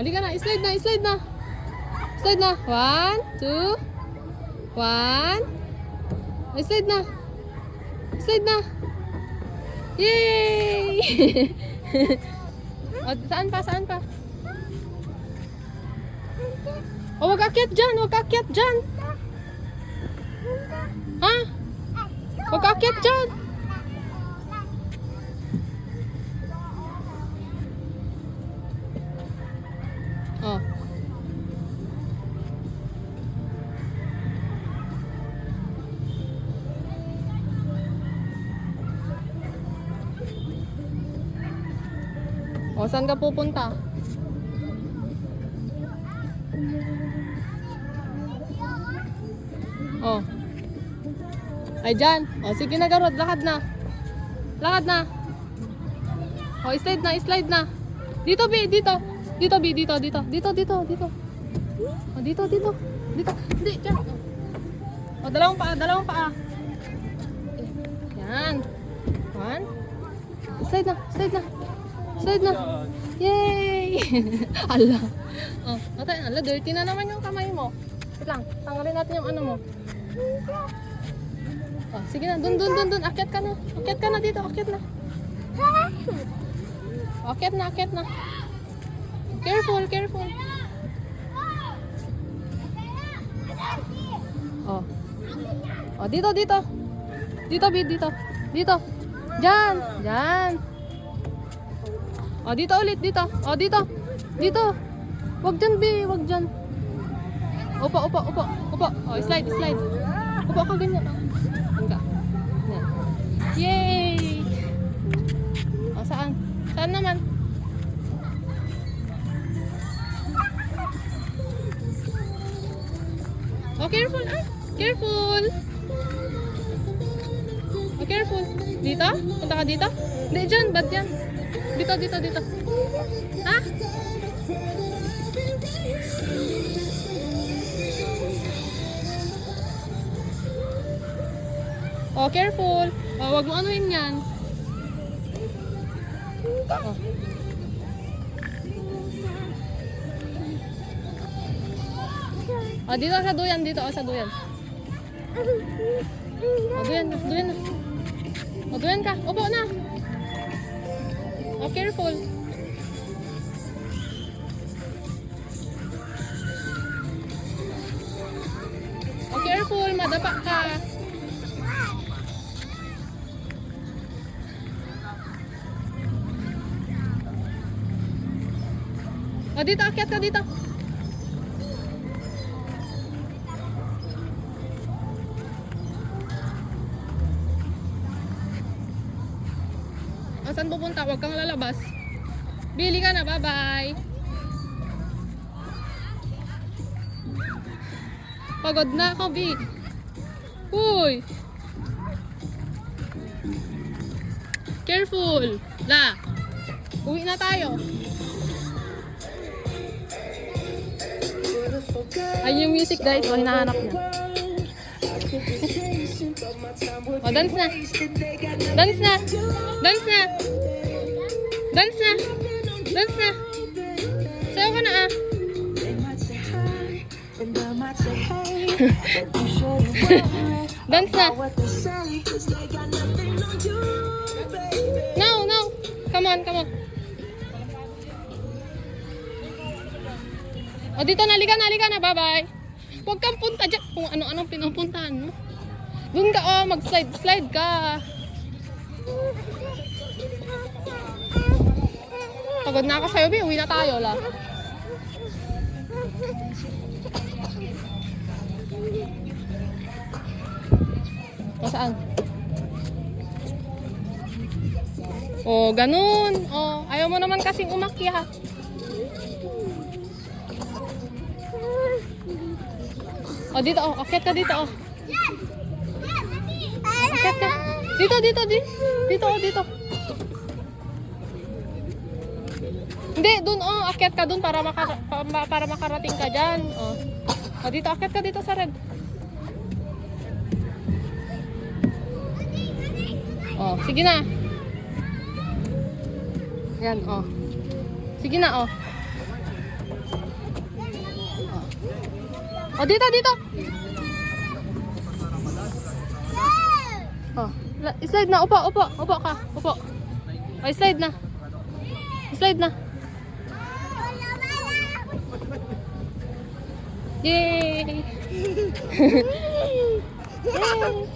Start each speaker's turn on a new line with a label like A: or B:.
A: Halika na, slide na, slide na. Slide na. 1, 2, 1. Slide na. Slide na. Yay! O, saan pa, saan pa? O, wag akyat dyan, wag akyat dyan. Ha? Wag akyat dyan. Oh. O, saan ka pupunta? Oh. Ay, dyan. O, sige na, Garod. Lakad na. Lakad na. O, slide na, slide na. Dito, B, dito. Dito, B, dito, dito. Dito, dito, dito. O, dito, dito. Dito. Hindi, dyan. O, dalawang paa, dalawang paa. Yan. 1. Slide na, slide na. Slide na. Yay! Ala. Oh, natin, ala, dirty na naman yung kamay mo. Wait lang, tanggalin natin yung ano mo. Oh, sige na, dun. Akyat ka na. Akyat ka na dito, akyat na. Akyat na, akyat na. Careful, careful. Oh. Oh, dito, dito. Dito, Bid, dito. Dito. Diyan, diyan. Oh, dito ulit, dito. Oh, dito. Dito. Wag dyan, B, wag dyan. Upo, upo, upo, upo. Oh, slide, slide. Upo ka ganyan. Hangga. Yan. Yay! Oh, saan? Saan naman? Oh, careful, ah. Careful. Oh, careful. Dito? Punta ka dito? Hindi, dyan. Bad yan. Dito, dito, dito. Ha? Oh, careful. Oh, wag mo anuin yan. Oh. Oh, dito sa duyan, dito. Oh, sa duyan. Oh, duyan na, duyan na. Oh, duyan ka. Upo na. Oh, careful. Oh, careful. Madapa ka. Oh, dito. Akyat ka dito. Oh, saan pupunta? Huwag kang lalabas. Bili ka na. Bye-bye. Pagod na ako, B. Uy. Careful. La. Uwi na tayo. Ay, yung music, guys. O, hinahanap niya. O, dance na. Dance na. Dance na. Dance na. Dance na. Sayo ka na, ah. Dance na. Now, now. Come on, come on. O, dito na, liga na, bye-bye. Huwag kang punta dyan. Kung ano-anong pinupuntahan mo. Doon ka, oh, mag-slide ka. Pagod na ako sa'yo, B. Uwi na tayo, la. O, saan? O, ganun. O, ayaw mo naman kasing umakyat. O, dito, oh. Akyat ka dito, oh. Akyat ka. Dito, dito, dito. Dito, oh, dito. Hindi, dun, oh. Akyat ka dun para makarating ka dyan. Oh. O, dito, akyat ka dito sa red. Oh, sige na. Yan, oh. Sige na, oh. O, dito, dito. Oh, slide na. Upo, upo. Upo ka. Upo. O, slide na. Slide na. Yay! Yay!